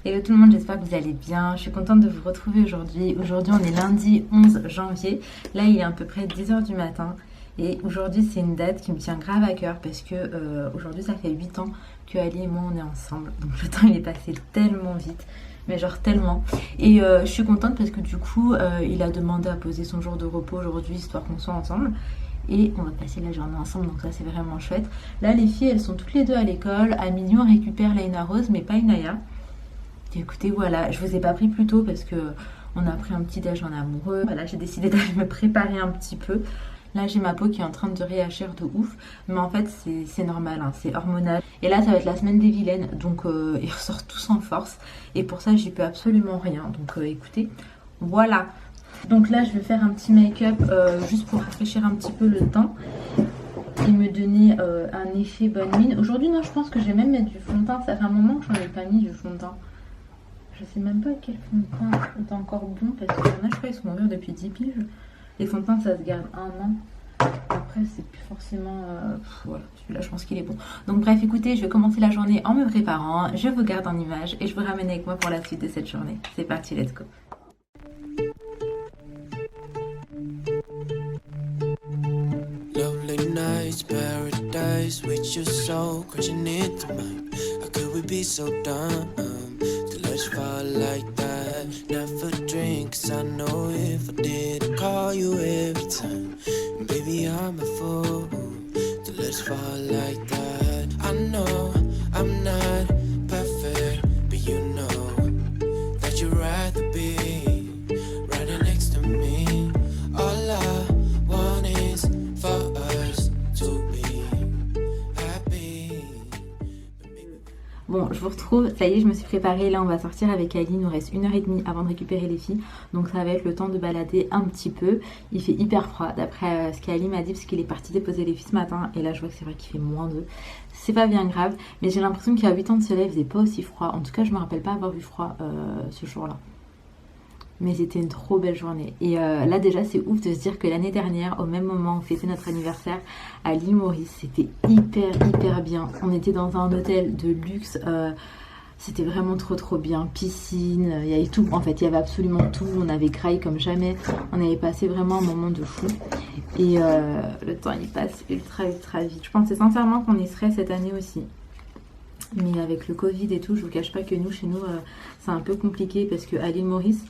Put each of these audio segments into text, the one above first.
Hello tout le monde, j'espère que vous allez bien. Je suis contente de vous retrouver aujourd'hui. Aujourd'hui, on est lundi 11 janvier. Là, il est à peu près 10h du matin. Et aujourd'hui, c'est une date qui me tient grave à cœur parce que aujourd'hui, ça fait 8 ans que Ali et moi, on est ensemble. Donc le temps, il est passé tellement vite. Mais genre tellement. Et je suis contente parce que du coup, il a demandé à poser son jour de repos aujourd'hui, histoire qu'on soit ensemble. Et on va passer la journée ensemble, donc ça c'est vraiment chouette. Là, les filles, elles sont toutes les deux à l'école. À minuit, on récupère Laina Rose, mais pas Inaya. Et écoutez, voilà, je vous ai pas pris plus tôt parce que on a pris un petit déj en amoureux. Voilà, j'ai décidé d'aller me préparer un petit peu. Là, j'ai ma peau qui est en train de réagir de ouf. Mais en fait, c'est normal, hein, c'est hormonal. Et là, ça va être la semaine des vilaines. Donc, ils ressortent tous en force. Et pour ça, j'y peux absolument rien. Donc, écoutez, voilà. Donc là, je vais faire un petit make-up juste pour rafraîchir un petit peu le teint. Et me donner un effet bonne mine. Aujourd'hui, non, je pense que je vais même mettre du fond de teint. Ça fait un moment que j'en ai pas mis du fond de teint. Je sais même pas quel fond de teint est encore bon parce que là, je crois qu'ils sont mûrs depuis 10 piges. Les fonds de teint, ça se garde un an. Après, c'est plus forcément... voilà, celui-là, je pense qu'il est bon. Donc bref, écoutez, je vais commencer la journée en me préparant. Je vous garde en image et je vous ramène avec moi pour la suite de cette journée. C'est parti, let's go. Lovely nights, paradise with your soul crashing into mine. How could we be so dumb to let you fall like that? Never drink, 'cause I know if I did, I'd call you every time. And baby, I'm a fool to let you fall like that. I know I'm not perfect, but you know that you'd rather be right next to me. All I want is for us to be happy. Bon, je vous retrouve, ça y est, je me suis préparée. Là, on va sortir avec Ali. Il nous reste 1h30 avant de récupérer les filles. Donc, ça va être le temps de balader un petit peu. Il fait hyper froid, d'après ce qu'Ali m'a dit, parce qu'il est parti déposer les filles ce matin. Et là, je vois que c'est vrai qu'il fait -2. C'est pas bien grave, mais j'ai l'impression qu'il y a 8 ans de soleil, il faisait pas aussi froid. En tout cas, je me rappelle pas avoir vu froid ce jour-là. Mais c'était une trop belle journée. Et là déjà c'est ouf de se dire que l'année dernière, au même moment, on fêtait notre anniversaire à l'île Maurice. C'était hyper bien. On était dans un hôtel de luxe. C'était vraiment trop bien. Piscine, il y avait tout. En fait, il y avait absolument tout. On avait graillé comme jamais. On avait passé vraiment un moment de fou. Et le temps il passe ultra vite. Je pensais sincèrement qu'on y serait cette année aussi. Mais avec le Covid et tout, je vous cache pas que nous, chez nous, c'est un peu compliqué parce que à l'île Maurice,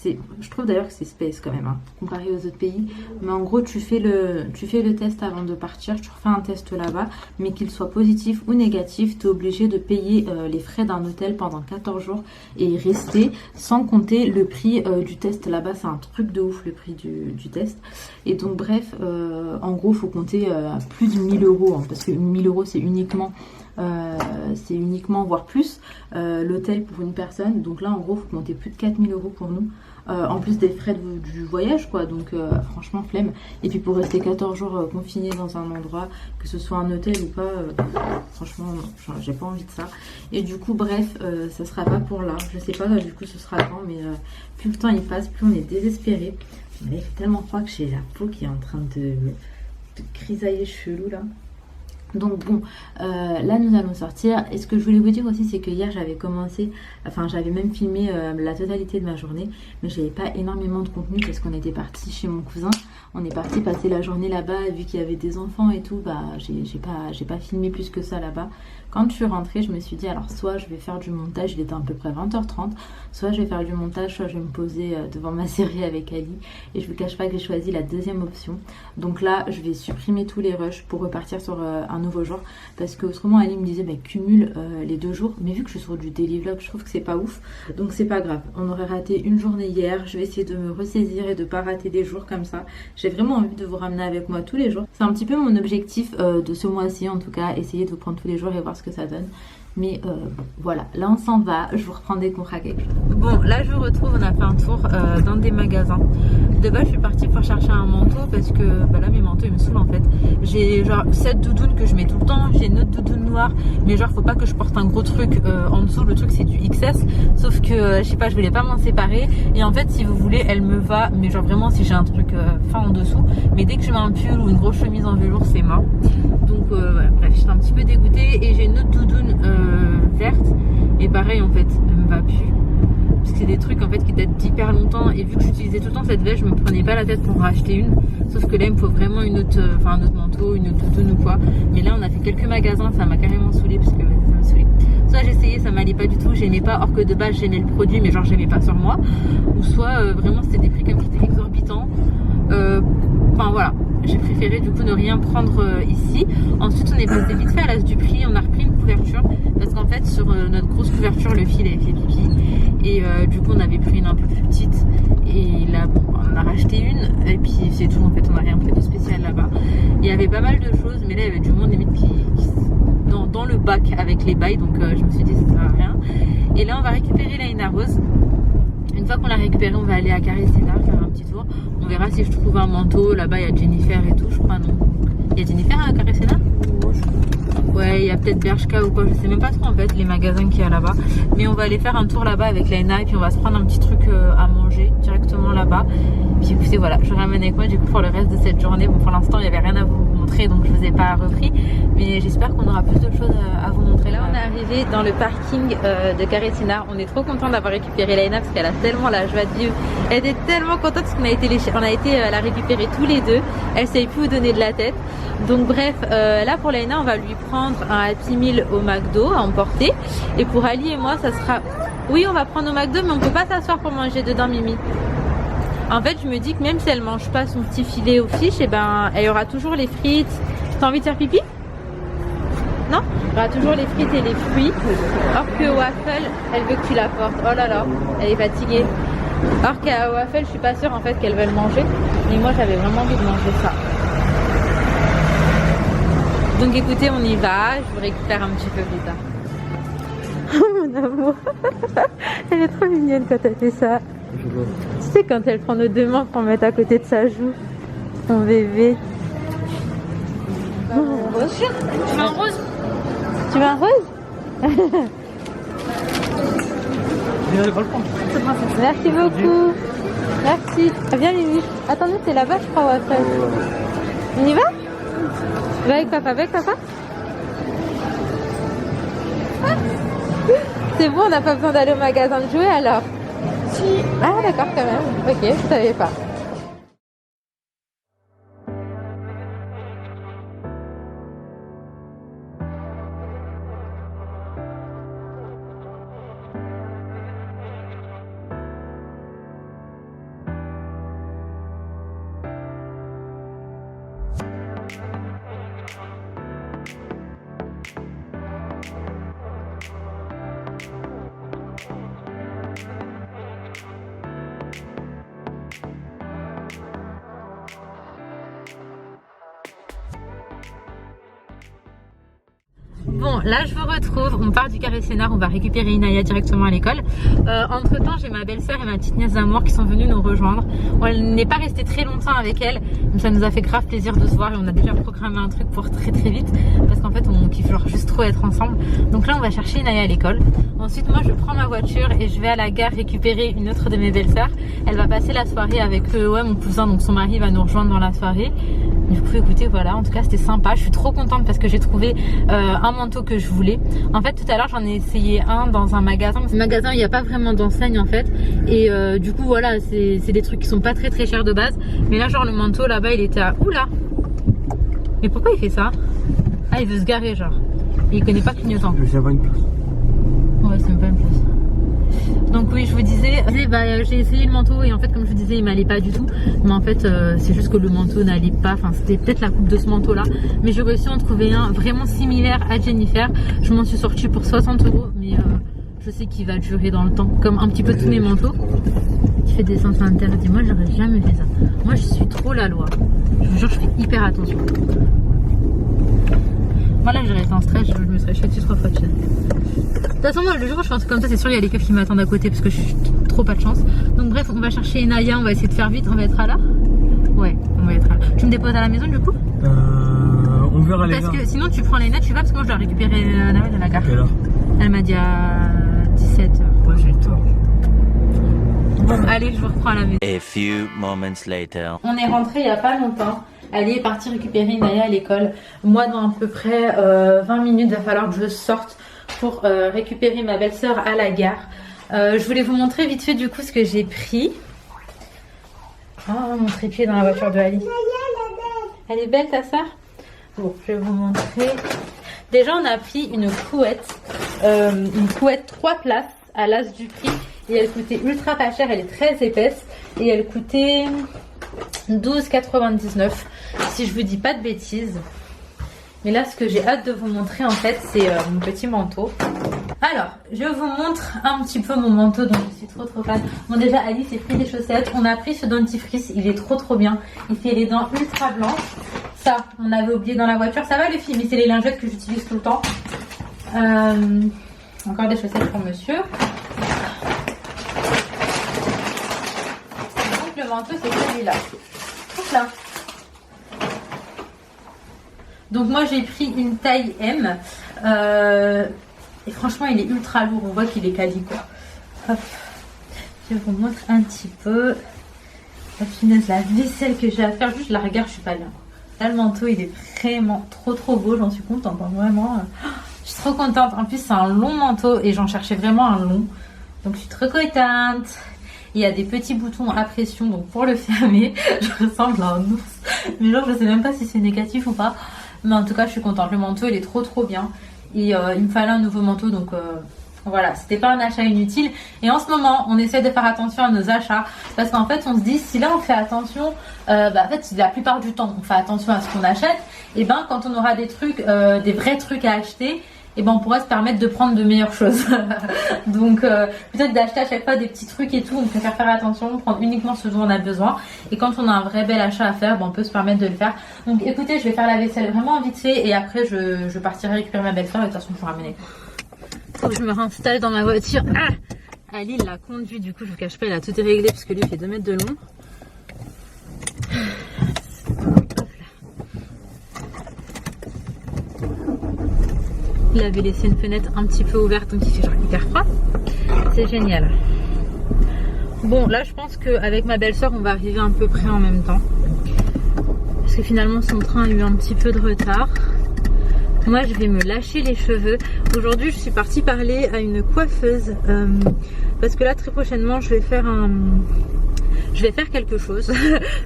je trouve d'ailleurs que c'est space quand même, hein, comparé aux autres pays. Mais en gros, tu fais le test avant de partir, tu refais un test là-bas, mais qu'il soit positif ou négatif, tu es obligé de payer les frais d'un hôtel pendant 14 jours et y rester, sans compter le prix du test là-bas. C'est un truc de ouf, le prix du test. Et donc bref, en gros, il faut compter plus de 1000 euros, hein, parce que 1000 euros, c'est uniquement, voire plus, l'hôtel pour une personne. Donc là, en gros, il faut compter plus de 4000 euros pour nous. En plus des frais du voyage, quoi. Donc franchement, flemme. Et puis pour rester 14 jours confiné dans un endroit, que ce soit un hôtel ou pas, franchement, non, j'ai pas envie de ça. Et du coup, bref, ça sera pas pour là. Je sais pas, du coup, ce sera quand, mais plus le temps il passe, plus on est désespéré. Mais il fait tellement froid que j'ai la peau qui est en train de grisailler chelou, là. Donc bon, là nous allons sortir. Et ce que je voulais vous dire aussi, c'est que hier j'avais j'avais même filmé la totalité de ma journée, mais j'avais pas énormément de contenu parce qu'on était parti chez mon cousin. On est parti passer la journée là-bas, vu qu'il y avait des enfants et tout, bah j'ai pas filmé plus que ça là-bas. Quand je suis rentrée, je me suis dit alors soit je vais faire du montage, il était à peu près 20h30, soit je vais faire du montage, soit je vais me poser devant ma série avec Ali. Et je vous cache pas que j'ai choisi la deuxième option. Donc là, je vais supprimer tous les rushs pour repartir sur un nouveau jour, parce que autrement Ali me disait bah, cumule les 2 jours, mais vu que je suis sur du daily vlog, je trouve que c'est pas ouf, donc c'est pas grave. On aurait raté une journée hier, je vais essayer de me ressaisir et de pas rater des jours comme ça. J'ai vraiment envie de vous ramener avec moi tous les jours. C'est un petit peu mon objectif de ce mois-ci, en tout cas, essayer de vous prendre tous les jours et voir ce que ça donne. Mais voilà, là on s'en va, je vous reprends dès qu'on fera quelque chose. Bon, là je vous retrouve, on a fait un tour dans des magasins. De base je suis partie pour chercher un manteau parce que bah là mes manteaux ils me saoulent en fait. J'ai genre cette doudoune que je mets tout le temps, j'ai une autre doudoune noire, mais genre faut pas que je porte un gros truc en dessous, le truc c'est du XS, sauf que je sais pas, je voulais pas m'en séparer. Et en fait si vous voulez elle me va, mais genre vraiment si j'ai un truc fin en dessous, mais dès que je mets un pull ou une grosse chemise en velours c'est mort. Donc ouais, bref, j'étais un petit peu dégoûtée. Et j'ai une autre doudoune certes. Et pareil en fait, elle me va plus. Parce que c'est des trucs en fait qui datent d'hyper longtemps. Et vu que j'utilisais tout le temps cette veste, je me prenais pas la tête pour en racheter une. Sauf que là il me faut vraiment un autre manteau, une autre doudoune ou quoi. Mais là on a fait quelques magasins, ça m'a carrément saoulée parce que ça m'a saoulée. Soit j'ai essayé, ça m'allait pas du tout, j'aimais pas, or que de base j'aimais le produit mais genre j'aimais pas sur moi. Ou soit vraiment c'était des prix comme qui étaient exorbitants. Enfin voilà, j'ai préféré du coup ne rien prendre ici. Ensuite on est passé vite fait à l'as du prix, on a repris une couverture parce qu'en fait sur notre grosse couverture le fil avait fait pipi et du coup on avait pris une un peu plus petite et là bon, on en a racheté une et puis c'est tout en fait, on a rien pris de spécial là-bas. Il y avait pas mal de choses mais là il y avait du monde limite qui dans le bac avec les bails, donc je me suis dit ça sert à rien. Et là on va récupérer la Ina Rose. Une fois qu'on l'a récupéré, on va aller à Carré Sénard faire un petit tour. On verra si je trouve un manteau. Là-bas, il y a Jennifer et tout, je crois, non? Il y a Jennifer à Carré Sénard? Ouais, il y a peut-être Bershka ou quoi, je sais même pas trop en fait les magasins qu'il y a là-bas. Mais on va aller faire un tour là-bas avec Laina et puis on va se prendre un petit truc à manger directement là-bas. Puis écoutez, voilà, je ramène avec moi du coup pour le reste de cette journée. Bon, pour l'instant, il n'y avait rien à vous montrer donc je vous ai pas repris. Mais j'espère qu'on aura plus de choses à vous montrer. Là, on est arrivé dans le parking de Carré Sénard. On est trop content d'avoir récupéré Laina parce qu'elle a tellement la joie de vivre. Elle était tellement contente parce qu'on a été la récupérer tous les deux. Elle savait plus où donner de la tête. Donc bref, là pour Laina, on va lui prendre un Happy Meal au McDo à emporter. Et pour Ali et moi, ça sera... Oui, on va prendre au McDo, mais on peut pas s'asseoir pour manger dedans, Mimi. En fait, je me dis que même si elle mange pas son petit filet aux fiches, et ben, elle y aura toujours les frites. T'as envie de faire pipi? Non? Il y aura toujours les frites et les fruits. Or que Waffle, elle veut que tu la portes. Oh là là, elle est fatiguée. Or qu'à Waffle, je suis pas sûre en fait qu'elle veut le manger. Mais moi, j'avais vraiment envie de manger ça. Donc écoutez, on y va. Je vous récupère un petit peu plus tard. Oh mon amour. Elle est trop mignonne quand elle fait ça. Tu sais quand elle prend nos deux mains pour mettre à côté de sa joue. Mon bébé. Rose. Tu veux un rose? Tu veux un rose? Merci beaucoup. Merci. Viens Mimi. Attendez, c'est là-bas je crois après. On y va? Va avec papa, Ah. C'est bon, on n'a pas besoin d'aller au magasin de jouets alors? Si. Ah d'accord quand même. Ok, je savais pas. Bon, là je vous retrouve, on part du Carré Sénard, on va récupérer Inaya directement à l'école. Entre temps, j'ai ma belle-sœur et ma petite nièce d'amour qui sont venues nous rejoindre. On n'est pas resté très longtemps avec elles, mais ça nous a fait grave plaisir de se voir et on a déjà programmé un truc pour très vite parce qu'en fait on kiffe genre juste trop être ensemble. Donc là on va chercher Inaya à l'école. Ensuite moi je prends ma voiture et je vais à la gare récupérer une autre de mes belles-sœurs. Elle va passer la soirée avec mon cousin, donc son mari va nous rejoindre dans la soirée. Du coup écoutez, voilà, en tout cas c'était sympa. Je suis trop contente parce que j'ai trouvé un manteau que je voulais. En fait tout à l'heure j'en ai essayé un dans un magasin. Ce magasin il n'y a pas vraiment d'enseigne en fait. Et du coup voilà, c'est des trucs qui sont pas très chers de base. Mais là genre le manteau là-bas il était à... Oula! Mais pourquoi il fait ça? Ah il veut se garer genre. Et il connaît pas clignotant. C'est pas une place. Ouais c'est même pas une place. Donc oui, je vous disais, j'ai essayé le manteau et en fait comme je vous disais il m'allait pas du tout. Mais en fait c'est juste que le manteau n'allait pas, enfin c'était peut-être la coupe de ce manteau là. Mais j'ai réussi à en trouver un vraiment similaire à Jennifer. Je m'en suis sortie pour 60 €. Mais je sais qu'il va durer dans le temps, comme un petit peu tous mes manteaux. Qui fait des sens interdits, moi j'aurais jamais fait ça. Moi je suis trop la loi. Je vous jure je fais hyper attention. Moi là j'aurais été en stress, je me serais chiée dessus 3 fois de chaîne. De toute façon moi le jour où je fais un truc comme ça c'est sûr il y a les keufs qui m'attendent à côté parce que je suis trop pas de chance. Donc bref on va chercher Inaya, on va essayer de faire vite, on va être à là. Ouais on va être à là. Tu me déposes à la maison du coup? On verra les gars. Parce que sinon tu prends Laina, tu vas parce que moi je dois récupérer Nana de la gare. Quelle heure? Elle m'a dit à 17h. Ouais j'ai le temps. Bon allez je vous reprends à la maison. A few moments later. On est rentré il y a pas longtemps. Ali est partie récupérer Inaya à l'école. Moi dans à peu près 20 minutes il va falloir que je sorte pour récupérer ma belle-sœur à la gare. Je voulais vous montrer vite fait du coup ce que j'ai pris. Oh, mon trépied dans la voiture de Ali. Elle est belle ta sœur? Bon, je vais vous montrer. Déjà, on a pris une couette 3 places à l'as du prix. Et elle coûtait ultra pas cher, elle est très épaisse. Et elle coûtait 12,99 si je vous dis pas de bêtises. Mais là, ce que j'ai hâte de vous montrer en fait, c'est mon petit manteau. Alors, je vous montre un petit peu mon manteau dont je suis trop fan. Bon, déjà, Alice s'est pris des chaussettes. On a pris ce dentifrice, il est trop bien. Il fait les dents ultra blanches. Ça, on avait oublié dans la voiture. Ça va les filles, mais c'est les lingettes que j'utilise tout le temps. Encore des chaussettes pour monsieur. Donc le manteau, c'est celui-là. Hop là. Donc moi j'ai pris une taille M et franchement il est ultra lourd, on voit qu'il est quali quoi. Hop. Je vous montre un petit peu la finesse, la vaisselle que j'ai à faire, juste je la regarde, je suis pas bien. Là le manteau il est vraiment trop beau, j'en suis contente, hein, vraiment. Je suis trop contente, en plus c'est un long manteau et j'en cherchais vraiment un long. Donc je suis trop contente. Il y a des petits boutons à pression, donc pour le fermer, je ressemble à un ours. Mais genre je sais même pas si c'est négatif ou pas. Mais en tout cas je suis contente, le manteau il est trop bien. Et il me fallait un nouveau manteau, donc voilà, c'était pas un achat inutile. Et en ce moment on essaie de faire attention à nos achats. Parce qu'en fait on se dit, si là on fait attention, en fait la plupart du temps on fait attention à ce qu'on achète. Et ben quand on aura des trucs, des vrais trucs à acheter, et ben on pourra se permettre de prendre de meilleures choses. Donc plutôt que d'acheter à chaque fois des petits trucs et tout, on préfère faire attention, prendre uniquement ce dont on a besoin. Et quand on a un vrai bel achat à faire, ben, on peut se permettre de le faire. Donc écoutez, je vais faire la vaisselle vraiment vite fait et après je partirai récupérer ma belle-sœur et de toute façon pour ramener. Faut que je me réinstalle dans ma voiture. Ah, Ali l'a conduit, du coup je vous cache pas, il a tout réglé parce que lui il fait 2 mètres de long. Il avait laissé une fenêtre un petit peu ouverte donc il fait genre hyper froid. C'est génial. Bon là je pense qu'avec ma belle-sœur on va arriver à peu près en même temps. Parce que finalement son train a eu un petit peu de retard. Moi je vais me lâcher les cheveux. Aujourd'hui je suis partie parler à une coiffeuse. Parce que là très prochainement je vais faire quelque chose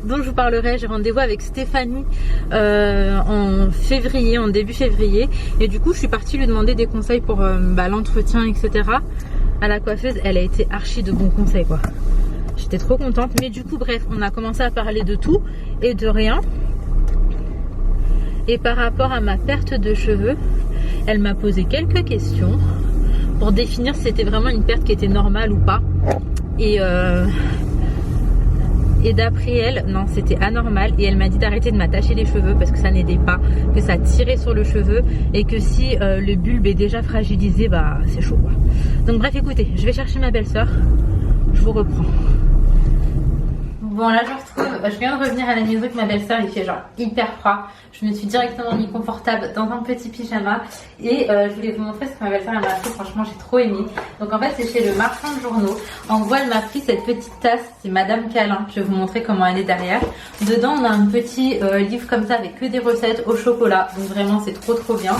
dont je vous parlerai. J'ai rendez-vous avec Stéphanie en février, en début février. Et du coup, je suis partie lui demander des conseils pour l'entretien, etc. À la coiffeuse, elle a été archi de bons conseils, quoi. J'étais trop contente. Mais du coup, bref, on a commencé à parler de tout et de rien. Et par rapport à ma perte de cheveux, elle m'a posé quelques questions pour définir si c'était vraiment une perte qui était normale ou pas. Et d'après elle, non, c'était anormal. Et elle m'a dit d'arrêter de m'attacher les cheveux parce que ça n'aidait pas, que ça tirait sur le cheveu et que si le bulbe est déjà fragilisé, bah c'est chaud quoi. Donc bref, écoutez, je vais chercher ma belle-sœur. Je vous reprends. Bon là je retrouve, je viens de revenir à la maison avec ma belle-sœur, il fait genre hyper froid. Je me suis directement mis confortable dans un petit pyjama et je voulais vous montrer ce que ma belle-sœur m'a fait, franchement j'ai trop aimé. Donc en fait c'est chez le marchand de journaux. En gros elle m'a pris cette petite tasse, c'est Madame Câlin, je vais vous montrer comment elle est derrière. Dedans on a un petit livre comme ça avec que des recettes au chocolat, donc vraiment c'est trop bien.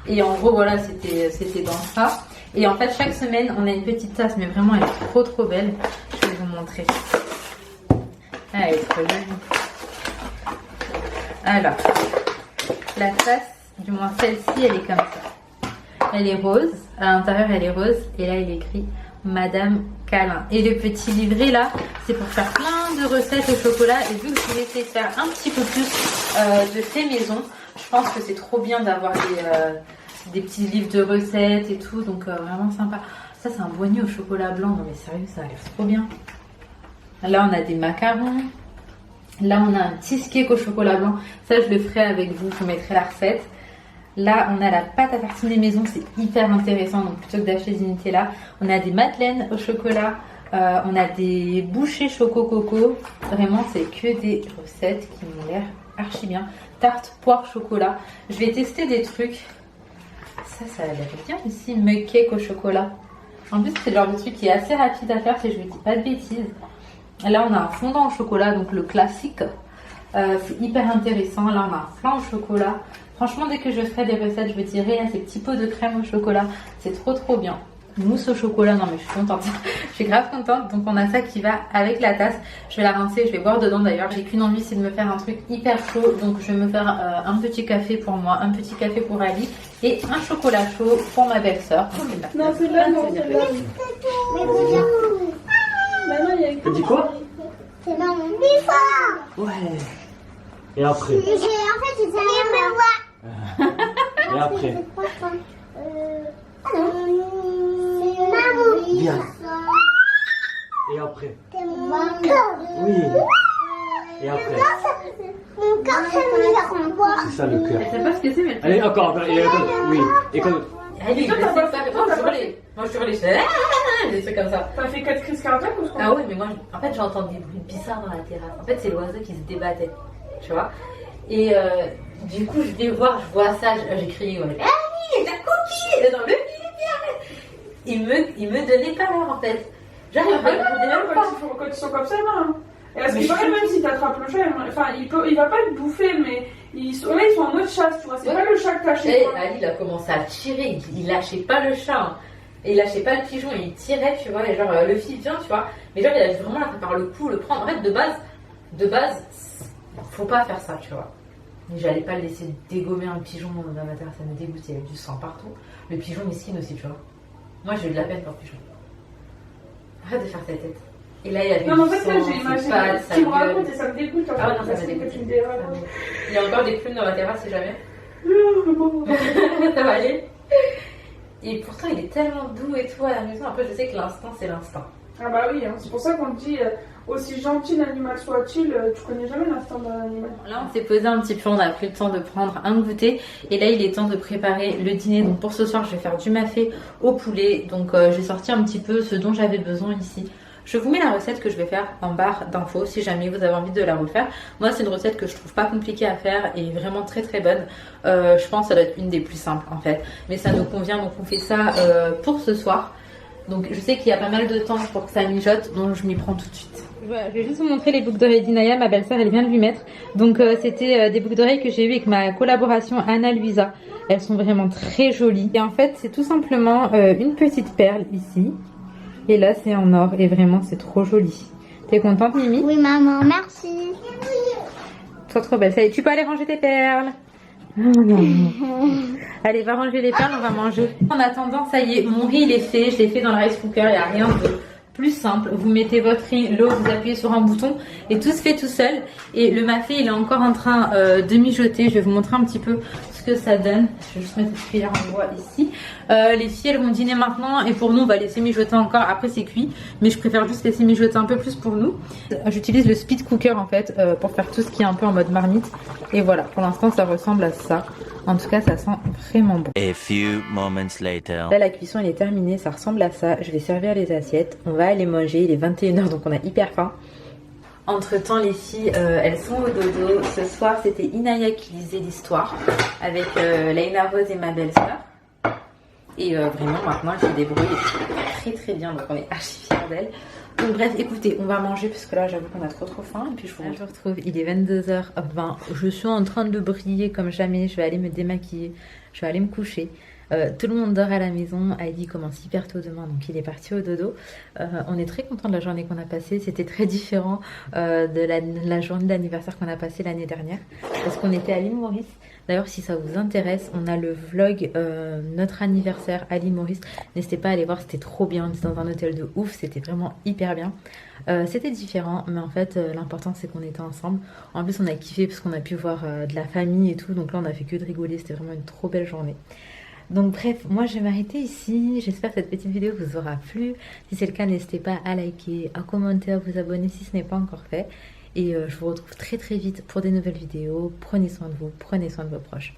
Et en gros voilà c'était dans ça. Et en fait chaque semaine on a une petite tasse, mais vraiment elle est trop belle, je vais vous montrer. Ah, elle est trop jolie. Alors, la tasse, du moins celle-ci, elle est comme ça. Elle est rose, à l'intérieur elle est rose, et là il est écrit Madame Câlin. Et le petit livret là, c'est pour faire plein de recettes au chocolat. Et vu que je vais essayer de faire un petit peu plus de fait maison, je pense que c'est trop bien d'avoir des petits livres de recettes et tout, donc vraiment sympa. Ça c'est un boignet au chocolat blanc, non mais sérieux, ça a l'air trop bien. Là on a des macarons. Là on a un cheesecake au chocolat blanc. Ça je le ferai avec vous, je vous mettrai la recette. Là on a la pâte à tartiner maison, c'est hyper intéressant. Donc plutôt que d'acheter des Nutella, on a des madeleines au chocolat. On a des bouchées choco coco. Vraiment c'est que des recettes qui m'ont l'air archi bien. Tarte poire chocolat. Je vais tester des trucs. Ça a l'air bien aussi. Mug cake au chocolat. En plus c'est le genre de truc qui est assez rapide à faire si je ne dis pas de bêtises. Là on a un fondant au chocolat, donc le classique. C'est hyper intéressant. Là on a un flan au chocolat. Franchement, dès que je ferai des recettes, je vais tirer à ces petits pots de crème au chocolat. C'est trop bien. Mousse au chocolat, non mais je suis contente. Je suis grave contente. Donc on a ça qui va avec la tasse. Je vais la rincer, je vais boire dedans d'ailleurs. J'ai qu'une envie, c'est de me faire un truc hyper chaud. Donc je vais me faire un petit café pour moi, un petit café pour Ali et un chocolat chaud pour ma belle-sœur. Non, c'est là, non, c'est là. Maintenant, il y a T'as dit quoi? C'est dans mon bifort. Ouais. Et après? En fait, c'est ça. Et après? Maman. Bien. Et après? Oui. Et après? Mon corps, ça me fait boire. C'est ça le cœur. Elle sait pas ce que c'est, mais Allez, encore. Et encore. Oui. Et comme... Ali, je sais pas. Moi je hurlais, des trucs comme ça. T'as fait 4 crises cardiaques ou ce qu'on Ah oui, mais moi, en fait, j'entends des bruits bizarres dans la terrasse. En fait, c'est l'oiseau qui se débattait, tu vois. Et du coup, je vais voir, je vois ça, j'ai crié, ouais. Ali, ta cookie dans le il me donnait pas l'heure, en fait. J'arrive pas, quand ils sont comme ça, non. Et à ce qui paraît, même si t'attrapes le chat, enfin, il va pas te bouffer, mais là, ils sont en mode chasse, tu vois. C'est pas le chat que t'as chez toi. Ali, il a commencé à tirer, il lâchait pas le chat. Hein. Et il lâchait pas le pigeon, il tirait, tu vois, et genre le fil vient, tu vois. Mais genre, il a vraiment l'attraper par le cou, le prendre. En fait, de base, faut pas faire ça, tu vois. Mais j'allais pas le laisser dégommer un pigeon dans ma terre, ça me dégoûtait, il y avait du sang partout. Le pigeon miskin aussi, tu vois. Moi, j'ai eu de la peine pour le pigeon. Arrête de faire ta tête. Et là, il y avait non, du en fait, sang, là, j'ai imaginé. Tu me racontes et ça me dégoûte. Ah ouais, non, ça me dégoûte. Il y a encore des plumes dans ma terrasse, c'est jamais. Ça va aller. Et pourtant, il est tellement doux et tout à la maison. Après, je sais que l'instinct, c'est l'instinct. Ah bah oui, hein. C'est pour ça qu'on te dit, aussi gentil l'animal soit-il, tu connais jamais l'instinct d'un animal. Là, on s'est posé un petit peu, on a pris le temps de prendre un goûter. Et là, il est temps de préparer le dîner. Donc pour ce soir, je vais faire du mafé au poulet. Donc j'ai sorti un petit peu ce dont j'avais besoin ici. Je vous mets la recette que je vais faire en barre d'infos si jamais vous avez envie de la refaire. Moi, c'est une recette que je trouve pas compliquée à faire et vraiment très bonne. Je pense que ça doit être une des plus simples en fait. Mais ça nous convient, donc on fait ça pour ce soir. Donc je sais qu'il y a pas mal de temps pour que ça mijote, donc je m'y prends tout de suite. Voilà, je vais juste vous montrer les boucles d'oreilles d'Inaya, ma belle-sœur elle vient de lui mettre. Donc c'était des boucles d'oreilles que j'ai eues avec ma collaboration Anna Luisa. Elles sont vraiment très jolies. Et en fait c'est tout simplement une petite perle ici. Et là c'est en or et vraiment c'est trop joli. T'es contente Mimi? Oui maman, merci. Trop belle. Ça y est, tu peux aller ranger tes perles. Allez, va ranger les perles, on va manger. En attendant, ça y est, mon riz il est fait. Je l'ai fait dans le rice cooker, il n'y a rien de plus simple. Vous mettez votre riz, l'eau, vous appuyez sur un bouton et tout se fait tout seul. Et le mafé il est encore en train de mijoter. Je vais vous montrer un petit peu ce que ça donne. Je vais juste mettre cette cuillère en bois ici. Les filles elles vont dîner maintenant et pour nous on va laisser mijoter encore. Après c'est cuit, mais je préfère juste laisser mijoter un peu plus pour nous. J'utilise le speed cooker en fait pour faire tout ce qui est un peu en mode marmite. Et voilà, pour l'instant ça ressemble à ça. En tout cas ça sent vraiment bon. A few moments later. Là la cuisson elle est terminée, ça ressemble à ça. Je vais servir les assiettes. On va aller manger, il est 21h donc on a hyper faim. Entre temps les filles elles sont au dodo. Ce soir c'était Inaya qui lisait l'histoire avec Laina Rose et ma belle-sœur. Et vraiment maintenant elle se débrouille très bien, donc on est archi fiers d'elle. Donc bref, écoutez, on va manger parce que là j'avoue qu'on a trop faim. Et puis je vous retrouve, il est 22h20. Je suis en train de briller comme jamais. Je vais aller me démaquiller, je vais aller me coucher. Tout le monde dort à la maison. Ali commence hyper tôt demain, donc il est parti au dodo. On est très content de la journée qu'on a passée. C'était très différent de la journée d'anniversaire qu'on a passée l'année dernière, parce qu'on était à l'île Maurice. D'ailleurs, si ça vous intéresse, on a le vlog notre anniversaire à l'île Maurice. N'hésitez pas à aller voir, c'était trop bien. On était dans un hôtel de ouf, c'était vraiment hyper bien. C'était différent, mais en fait, l'important c'est qu'on était ensemble. En plus, on a kiffé parce qu'on a pu voir de la famille et tout. Donc là, on a fait que de rigoler. C'était vraiment une trop belle journée. Donc bref, moi je vais m'arrêter ici. J'espère que cette petite vidéo vous aura plu. Si c'est le cas, n'hésitez pas à liker, à commenter, à vous abonner si ce n'est pas encore fait. Et je vous retrouve très vite pour des nouvelles vidéos. Prenez soin de vous, prenez soin de vos proches.